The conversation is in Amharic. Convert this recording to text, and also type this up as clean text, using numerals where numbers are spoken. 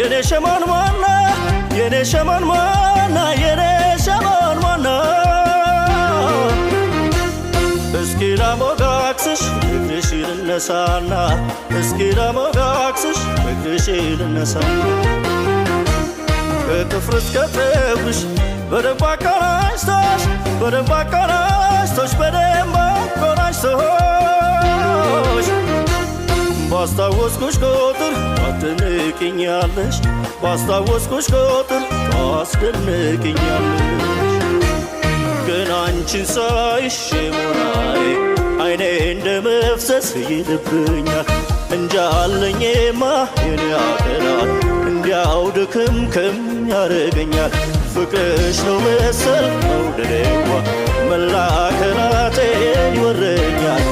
የኔ ሸማን ማና የኔ ሸማን ማና የኔ ሸማን ማና እስኪ ላሞጋግስሽ እግርሽ ልነሳና እስኪ ላሞጋግስሽ እግርሽ ልነሳና ከጥፍር እስከ ጥፍርሽ በደንብ አቆራጭቶሽ በደንብ አቆራጭቶሽ በደንብ አቆራጭቶሽ ባስታወስኩሽ ቁጥር ታስደንቅኛለሽ ባስታወስኩሽ ቁጥር ታስደንቅኛለሽ ግን አንቺን ሳይሽ ሞራዬ አይኔ እንደ መፍሰስ ይልብኛል እንጃለኝማ የኔ አካላት እንዲያው ድክምክም ያረገኛል ፍቅርሽ ነው መሰል መውደዴዋ መላ አካላቴን ይወረኛል